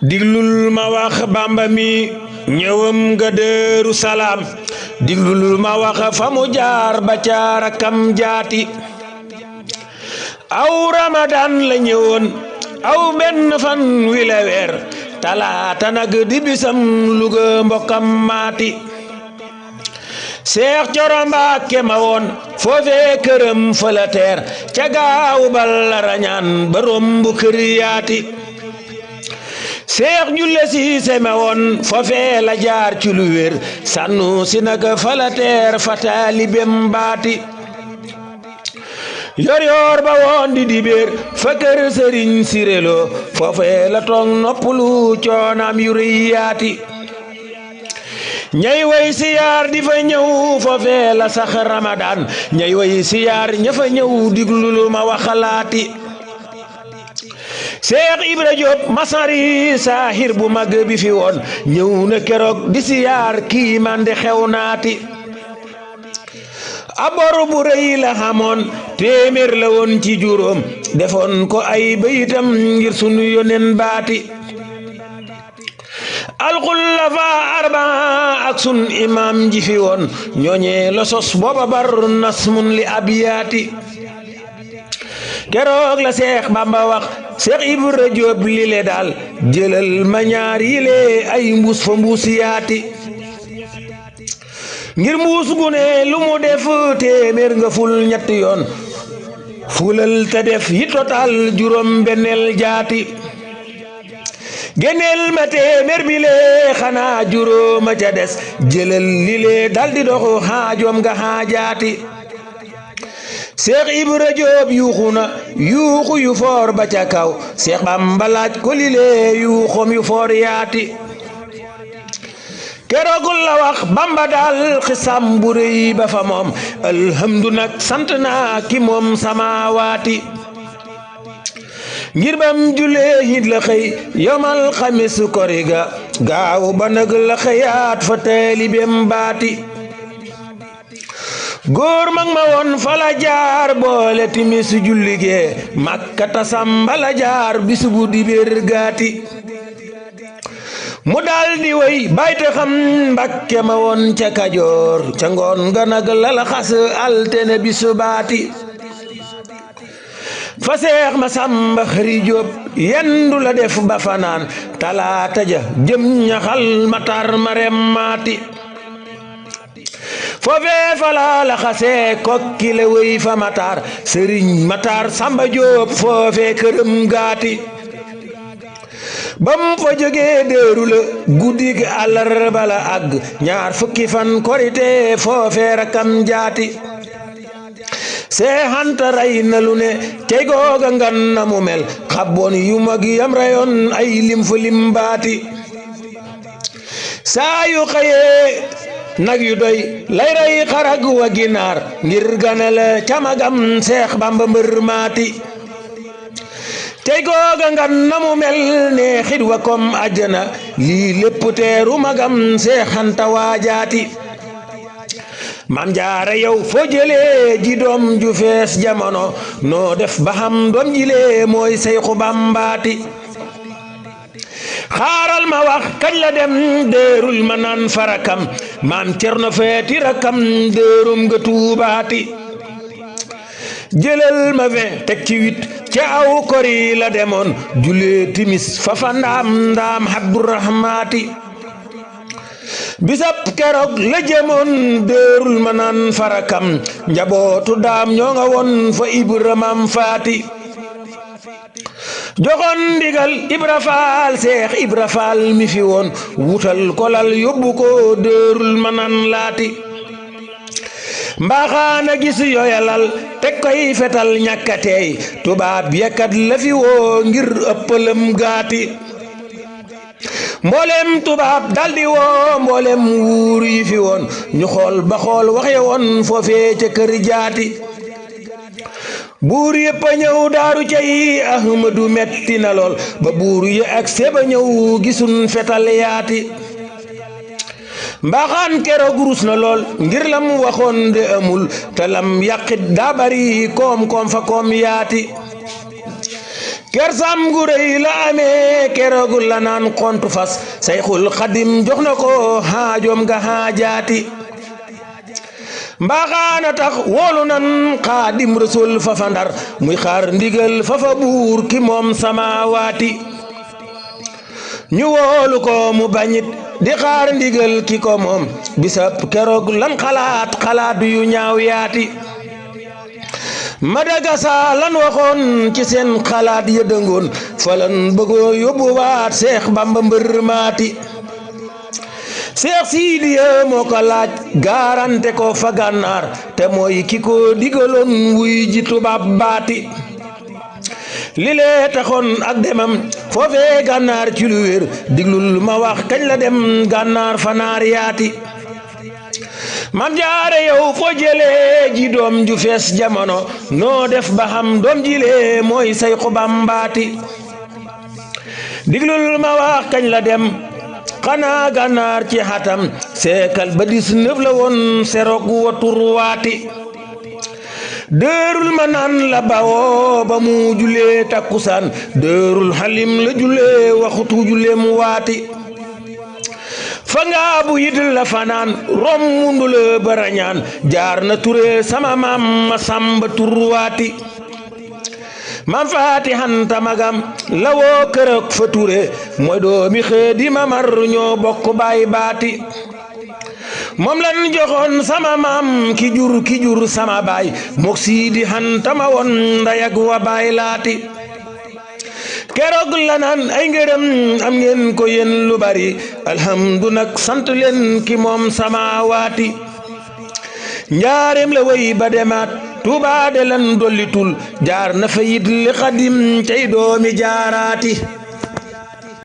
diglul ma wax Bamba mi ñëwam nga Daaru Salaam diglul ma wax fa mu jaar ba ca rakkam jaati aw Ramadan la ñëwoon aw benn fan wi la weer talaata nag di bisam Luga mbokkam maati Seex Coro Mbàkke ma woon foofee këram fa la teer ca gaaw bal la rañaan ba romb kër yaati Seex Julle Siise ma woon foofee la jaar ci lu wér sànnu si nag fa la teer fa taalibem baati yor yor ba woon di dibéer fa kër Sëriñ Sirelo foofee la toog noppalu coonaam yu rëy yaati ñay way siyaar di fa ñëw foofee la sax Ramadan ñay way siyaar ña fa ñëw diglul ma waxalaati Seex Ibra Jóob Masari saahir bu mag bi fi woon ñëw na keroog di siyaar kii mande xew naati abor bu rëy la xamoon téeméer la woon ci juróom defoon ko ay bayitam ngir sunu yonen baati alxulafa arbaa ak sun imam ji fi woon ñooñee la sos booba bar nasmun li abiyaati keroog la Seex Bamba wax Seex Ibra Jóob li le daal jëlal ma ñaar yile ay mbuus fa mbuus yaati ngir mbuus gu ne lu mu def téeméer nga ful ñetti yoon fulal te def yi total juróom benneel jaati génneel ma téeméer bi lee xanaa juróoma ca des jëlal li lee daldi doxu xaajoom nga xaajaati Seex Ibra Jóob yuuxu na yuuxu yu foor ba ca kaw Seex Bamba laaj ko li lee yuuxoom yu foor yaati keroogul la wax Bamba daal xisam bu rëy ba fa moom alhamdu nag sant naa ki moom samaawaati ngir bam julee hit la xëy yomal xamis koriga gaaw ba nag la xëyaat fa taalibeem baati góor mag ma woon fa la jaar boole timis julligee Makkata Samba la jaar bisu bu dibéer gaati mu daldi way bayte xam Mbàkke ma woon ca Kajoor ca ngoon nga nag la la xas altene bisu baati fa Seex Masamba Xari Jóob yendu la def ba fanaan talaata ja jëm ñaxal Matar Marem maati foofee fa la xasee kokki la wéy fa Matar Sëriñ Matar Samba Jóob foofee këram gaati bam fa jógee Daaru la guddig àllarba la àgg ñaar fukki fan korite foofee rakam jaati Seex Anta rey na lu ne tey googa ngan na mu mel xabboon yu mag yam reyoon ay lim fa lim baati saa yu xëyee nag yu doy lay rey xarag wa ginaar ngir ganale ca magam Seex Bamba mbër maati tey googa ngan na mu mel ne xit wa kom àjjana lii lépp teeru magam Seex Anta waajaati Maam Jaara yow foo jëlee ji doom ju fees jamono noo def ba xam doom jilee mooy Seexu Bambaati xaaral ma wax kañ la dem Daarul Manaan farakam Maam Cerno feeti rakam Daarum nga tuubaati jëlal ma 20 teg ci 8 ca aw kori la demoon julee timis fafa ndaam Abdurahmaati bisab keroog la jëmoon Daarul Manaan farakam njabootu daam ñoo nga woon fa Ibra Maam Faati joxoon ndigal Ibra Faal Seex Ibra Faal mi fi woon wutal kolal yóbbu ko Daarul Manaan laati mbaaxaana gis yooyalal teg koy fetal ñàkkateey tubaab yakat la fi woo ngir ëppalam gaati mboolem tubaab daldi woo mboolem wuur yi fi woon ñu xool ba xool waxe woon foofee ca kër jaati buur yëpp a ñëw daaru cay Ahmadu metti na lool ba buur yi ak seba ñëw gisun fetal yaati mbaaxaan keroog rus na lool ngir lam waxoon de amul te lam yàqit daa bari koom fa koom yaati kersam gu rëy la amee keroog la naan xontu fas Sayxul Xadim jox na ko xaajoom nga xaajaati mbaaxaana tax woolu nan Xaadim Rasul fafa Ndar muy xaar ndigal fafa buur ki moom samaawaati ñu woolu ko mu bañit di xaar ndigal ki ko moom bisab keroog lan xalaat yu ñaaw yaati Madagasa lan waxoon ci seen xalaat ya dëngoon falan bëggoo yóbbuwaat Seex Bamba mbër maati Seex Sidiya moo ko laaj garante ko fa gànnaar te mooy ki ko digaloon wuy ji tubaab baati li lee taxoon ak demam foofee gànnaar ci lu wér diglul ma wax kañ la dem gànnaar fa naar yaati Maam Jaara yow foo jëlee ji doom ju fees jamono noo def ba xam doom ji lee mooy Sayxu Bambaati diglul ma wax kañ la dem xanaa gànnaar ci xatam seekal ba 19 la woon serog wa turwaati Daarul Manaan la bawoo ba mu julee takkusaan Daarul Halim la julee waxtu julee mu waati fa nga bu yit la fanaan rom mundu la barañaan jaar na Ture sama maam ma samba turwaati Maam Faati Anta magam la woo kërëg fa Ture mooy doomi Xeedi Mamar ñoo bokk baay baati moom lan joxoon sama maam ki jur sama baay mok Siidi Anta ma woon ndayag wa baay laati keroog la naan ay ngërëm am ngeen ko yéen lu bari alhamdu nag sant leen ki moom samaawaati njaareem la way ba demaat Tuubaa de lan dollitul jaar na fa yit li Xadim tey doomi jaaraati